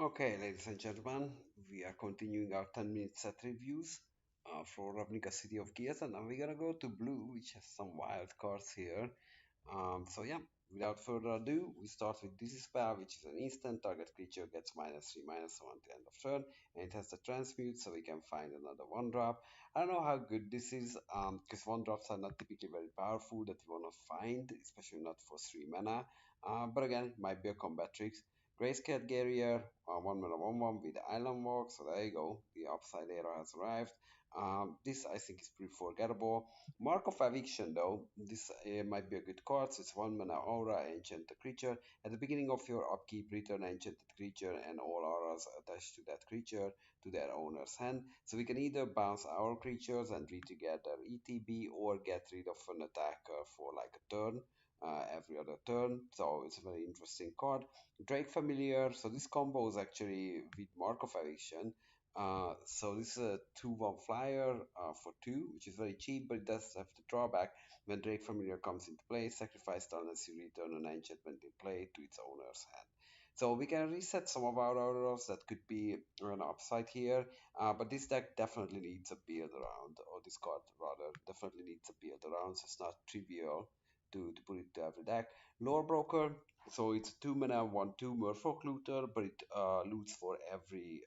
Okay, ladies and gentlemen, we are continuing our 10-minute set reviews for Ravnica City of Gears, and now we're gonna go to blue, which has some wild cards here. So yeah, without further ado, we start with this spell, which is an instant target creature gets -3, -1 to end of turn, and it has the transmute, so we can find another one drop. I don't know how good this is, because one drops are not typically very powerful that we wanna find, especially not for 3 mana. But again, it might be a combat trick. Grayscale Guerrier, 1 mana 1/1 with Island Walk, so there you go, the upside arrow has arrived. This I think is pretty forgettable. Mark of Eviction though, this might be a good card, so it's 1 mana aura, enchanted creature. At the beginning of your upkeep, return enchanted creature and all auras attached to that creature to their owner's hand. So we can either bounce our creatures and re-trigger their ETB or get rid of an attacker for like a turn. Every other turn, so it's a very interesting card. Drake Familiar. So this combo is actually with Mark of Eviction. So this is a 2/1 flyer for 2, which is very cheap, but it does have the drawback. When Drake Familiar comes into play, sacrifice unless you return an enchantment in play to its owner's hand. So we can reset some of our auras that could be an upside here, but this deck definitely needs a build around, or this card rather definitely needs a build around, so it's not trivial to put it to every deck. Lore Broker, so it's 2 mana 1/2 Merfolk Looter, but it loots for every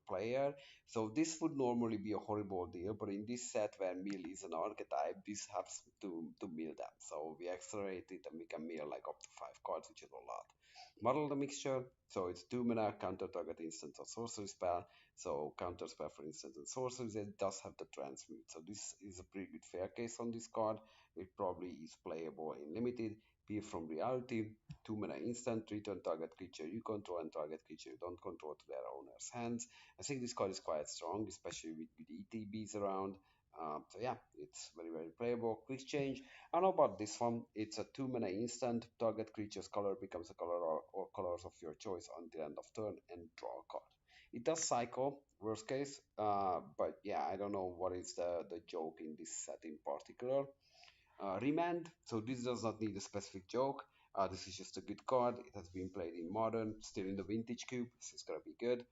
player. So this would normally be a horrible deal, but in this set where mill is an archetype, this helps to mill them. So we accelerate it and we can mill like up to 5 cards, which is a lot. Model the Mixture, so it's 2 mana counter target instant or sorcery spell. So counter spell for instant and sorceries, it does have the transmute. So this is a pretty good fair case on this card. It probably is playable in limited. Peer from Reality, 2 mana instant, return target creature you control and target creature you don't control to their owner's hands. I think this card is quite strong, especially with ETBs around. So yeah, it's very, very playable. Quick change. I don't know about this one. It's a 2 mana instant. Target creature's color becomes a color or colors of your choice until end of turn and draw a card. It does cycle, worst case, but yeah, I don't know what is the joke in this set in particular. Remand, so this does not need a specific joke. This is just a good card. It has been played in modern, still in the vintage cube. This is gonna be good.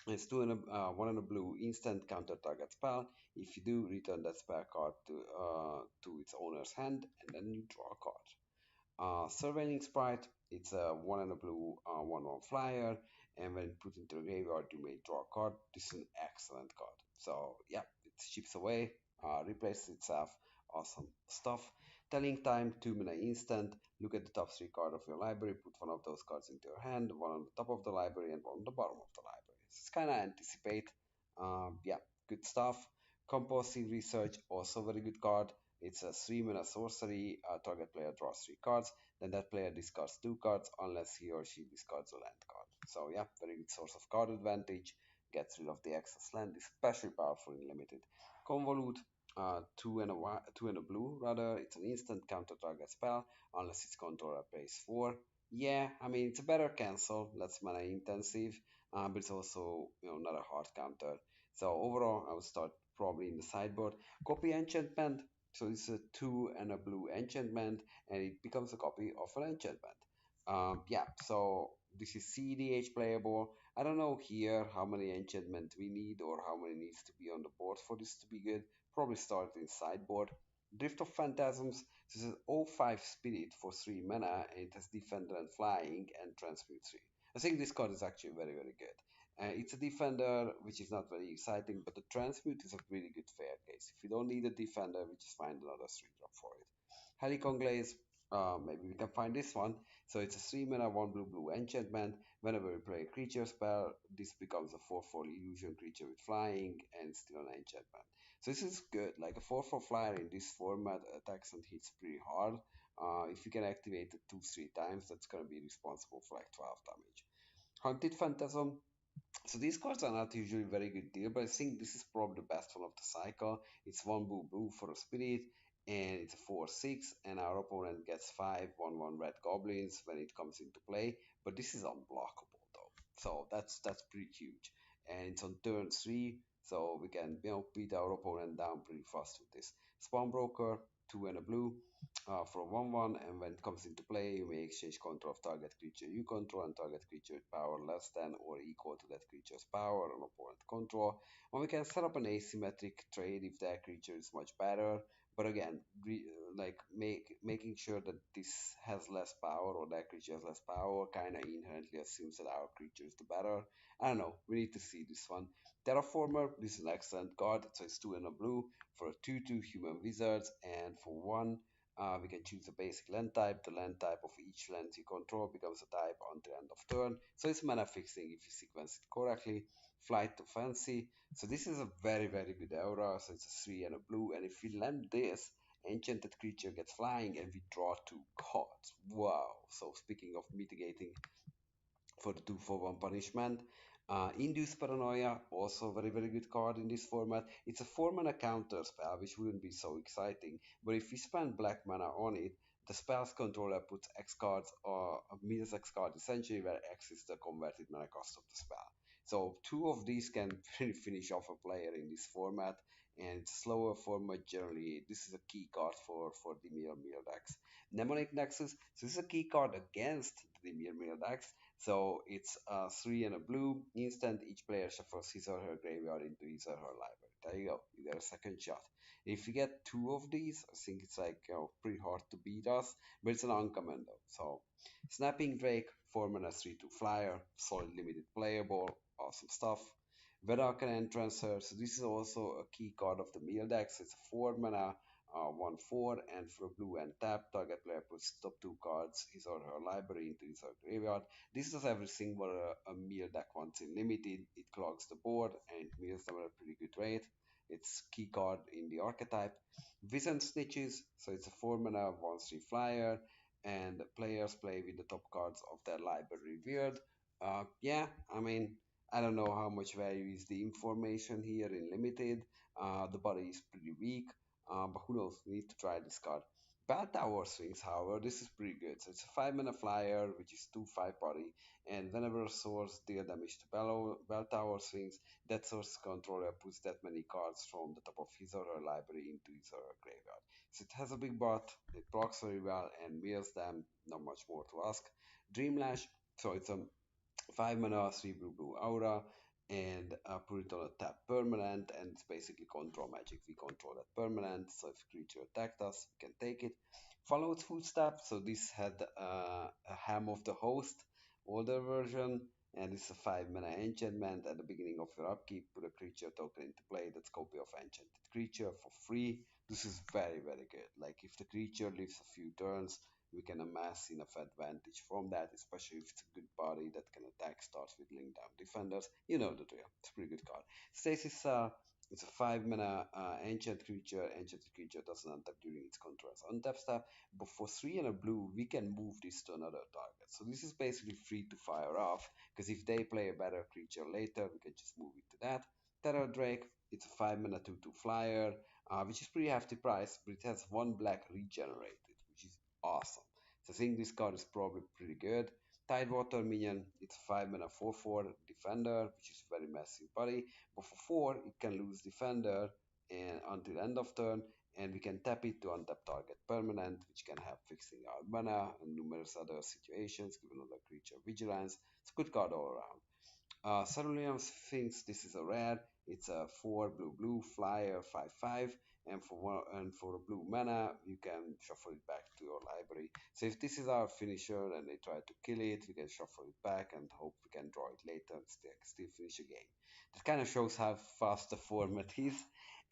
It's 1 and a blue instant counter target spell. If you do, return that spell card to its owner's hand, and then you draw a card. Surveying Sprite, it's a 1 and a blue 1/1 flyer, and when put into the graveyard, you may draw a card. This is an excellent card. So yeah, it chips away, replaces itself. Awesome stuff. Telling Time, 2 mana instant. Look at the top 3 cards of your library, put one of those cards into your hand, one on the top of the library and one on the bottom of the library. So it's kind of anticipate. Yeah, good stuff. Composing Research, also very good card. It's a 3 mana sorcery. Target player draws 3 cards. Then that player discards 2 cards unless he or she discards a land card. So yeah, very good source of card advantage. Gets rid of the excess land, especially powerful in limited. Convolute, 2 and a blue rather. It's an instant counter target spell unless its controller plays 4. Yeah, I mean it's a better cancel, less mana intensive, but it's also not a hard counter. So overall, I would start probably in the sideboard. Copy enchantment. So it's a 2 and a blue enchantment, and it becomes a copy of an enchantment. Yeah, so this is CDH playable. I don't know here how many enchantment we need or how many needs to be on the board for this to be good. Probably start in sideboard. Drift of Phantasms. This is 05 Spirit for 3 mana, and it has Defender and Flying and Transmute 3. I think this card is actually very, very good. It's a defender, which is not very exciting, but the transmute is a really good fair case. If you don't need a defender, we just find another 3 drop for it. Helicon Glaze, maybe we can find this one. So it's a 3 mana 1 blue blue enchantment. Whenever we play a creature spell, this becomes a 4/4 illusion creature with flying and it's still an enchantment. So this is good. Like a 4/4 flyer in this format attacks and hits pretty hard. If you can activate it 2-3 times, that's gonna be responsible for like 12 damage. Hunted Phantasm, so these cards are not usually very good deal, but I think this is probably the best one of the cycle. It's 1 blue for a spirit, and it's a 4/6, and our opponent gets 5/1/1 red goblins when it comes into play. But this is unblockable though, so that's pretty huge. And it's on turn 3, so we can beat our opponent down pretty fast with this. Spawn Broker, two and a blue for a 1/1, and when it comes into play, you may exchange control of target creature you control and target creature with power less than or equal to that creature's power on opponent control. Or we can set up an asymmetric trade if that creature is much better. But again, like making sure that this has less power or that creature has less power kind of inherently assumes that our creature is the better. I don't know. We need to see this one. Terraformer, this is an excellent card. So it's two and a blue for a 2/2 human wizards, and for one, we can choose the basic land type. The land type of each land you control becomes a type until end of turn. So it's mana fixing if you sequence it correctly. Flight to fancy. So this is a very, very good aura. So it's a 3 and a blue. And if we land this, enchanted creature gets flying and we draw two cards. Wow. So speaking of mitigating for the 2/1 punishment. Induce Paranoia, also a very, very good card in this format. It's a 4 mana counter spell, which wouldn't be so exciting, but if we spend black mana on it, the spell's controller puts X cards or minus X card essentially, where X is the converted mana cost of the spell. So two of these can really finish off a player in this format, and it's a slower format generally. This is a key card for the Mir decks. Mnemonic Nexus, so this is a key card against the Mir decks. So it's a 3 and a blue. Instant, each player shuffles his or her graveyard into his or her library. There you go. You get a second shot. If you get two of these, I think it's like pretty hard to beat us, but it's an uncommon though. So Snapping Drake, 4 mana 3/2 flyer, solid limited playable, awesome stuff. Vedarkan Entrancer, so this is also a key card of the meal decks. It's a 4 mana 1/4, and for blue and tap, target player puts top two cards his or her library into his or her graveyard. This does everything what a meal deck wants in limited. It clogs the board and it mills them at a pretty good rate. It's key card in the archetype. Vision Snitches, so it's a 4 mana 1/3 flyer, and players play with the top cards of their library revealed. Yeah, I mean, I don't know how much value is the information here in limited. The body is pretty weak, but who knows? We need to try this card. Bell Tower Swings, however, this is pretty good. So it's a 5 mana flyer, which is 2/5 body, and whenever a source deal damage to Bell Tower Swings, that source controller puts that many cards from the top of his or her library into his or her graveyard. So it has a big butt, it blocks very well, and mirrors them, not much more to ask. Dreamlash, so it's a 5 mana, 3 blue blue aura, and put it on a tap permanent, and it's basically control magic. We control that permanent, so if creature attacked us, we can take it. Follow its footsteps, so this had a Ham of the Host, older version, and it's a 5 mana enchantment. At the beginning of your upkeep, put a creature token into play that's copy of enchanted creature for free. This is very, very good. Like if the creature lives a few turns, we can amass enough advantage from that, especially if it's a good body that can attack, starts with link down defenders. You know the drill. It's a pretty good card. Stasis, it's a 5 mana ancient creature. Ancient creature doesn't untap during its control's untap step. But for 3 and a blue, we can move this to another target. So this is basically free to fire off, because if they play a better creature later, we can just move it to that. Terror Drake, it's a 5 mana 2/2 flyer, which is pretty hefty price, but it has one black regenerated, which is awesome. So I think this card is probably pretty good. Tidewater Minion, it's 5 mana 4/4 defender, which is very massive body. But for 4, it can lose defender and until end of turn, and we can tap it to untap target permanent, which can help fixing our mana and numerous other situations, give another creature vigilance. It's a good card all around. Cerulean Sphinx, this is a rare. It's a 4 blue blue flyer 5/5, and for a blue mana, you can shuffle it back to your library. So if this is our finisher and they try to kill it, we can shuffle it back and hope we can draw it later and still finish the game. That kind of shows how fast the format is.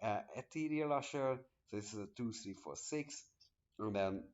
Ethereal Usher, so this is a 2/3/4/6, and then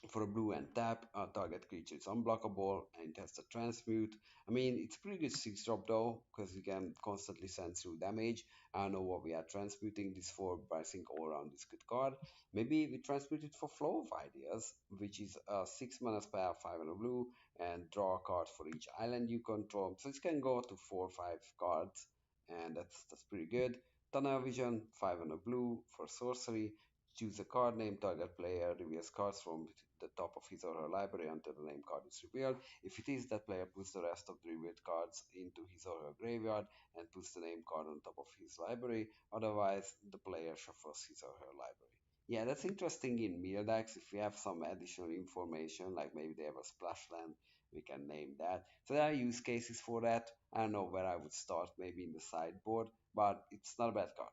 for a blue and tap, target creature is unblockable and it has the transmute. I mean, it's pretty good 6 drop though, because we can constantly send through damage. I don't know what we are transmuting this for, but I think all around is good card. Maybe we transmute it for Flow of Ideas, which is a 6 mana spell, 5 and a blue, and draw a card for each island you control. So it can go to 4 or 5 cards, and that's pretty good. Tunnel Vision, 5 and a blue for sorcery. Choose a card name, target player reveals cards from the top of his or her library until the name card is revealed. If it is, that player puts the rest of the revealed cards into his or her graveyard and puts the name card on top of his library. Otherwise, the player shuffles his or her library. Yeah, that's interesting in meal decks. If we have some additional information, like maybe they have a splash land, we can name that. So there are use cases for that. I don't know where I would start, maybe in the sideboard, but it's not a bad card.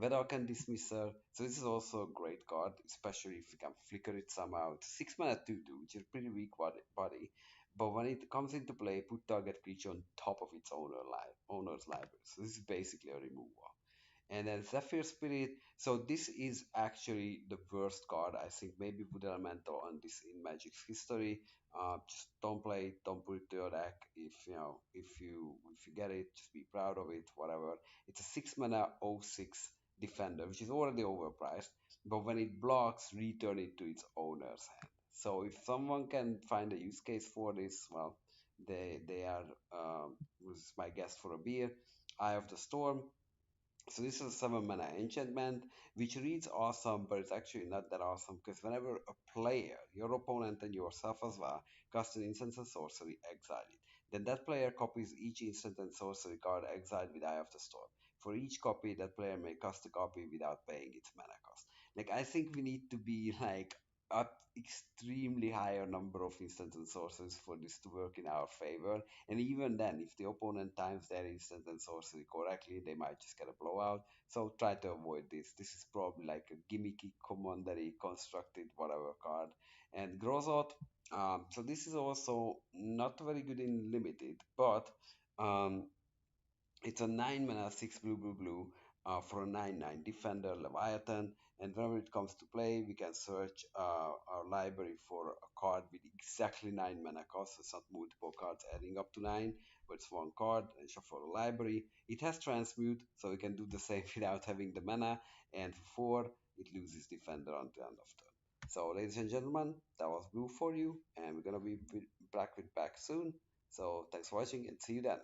Vedok and Dismisser. So this is also a great card, especially if you can flicker it somehow. It's 6 mana 2/2, which is a pretty weak body. But when it comes into play, put target creature on top of its owner's library. So this is basically a removal. And then Zephyr Spirit. So this is actually the worst card. I think maybe Wood Elemental on this in Magic's history. Just don't play it. Don't put it to your deck. If you get it, just be proud of it. Whatever. It's a 6 mana 06 defender, which is already overpriced. But when it blocks, return it to its owner's hand. So if someone can find a use case for this, well, they are was my guest for a beer. Eye of the Storm. So this is a 7 mana enchantment, which reads awesome, but it's actually not that awesome because whenever a player, your opponent and yourself as well, cast an instant and sorcery, exile it. Then that player copies each instant and sorcery card exiled with Eye of the Storm. For each copy, that player may cast a copy without paying its mana cost. Like I think we need to be like a extremely higher number of instant and sorceries for this to work in our favor. And even then, if the opponent times their instant and sorcery correctly, they might just get a blowout. So try to avoid this. This is probably like a gimmicky, commandery, constructed, whatever card. And Grozot, so this is also not very good in limited, but um, it's a 9 mana 6 blue blue blue for a 9/9 defender Leviathan. And whenever it comes to play, we can search our library for a card with exactly 9 mana cost. It's not multiple cards adding up to 9, but it's one card and shuffle the library. It has transmute, so we can do the same without having the mana. And for 4, it loses defender until end of turn. So, ladies and gentlemen, that was blue for you, and we're gonna be back soon. So, thanks for watching and see you then.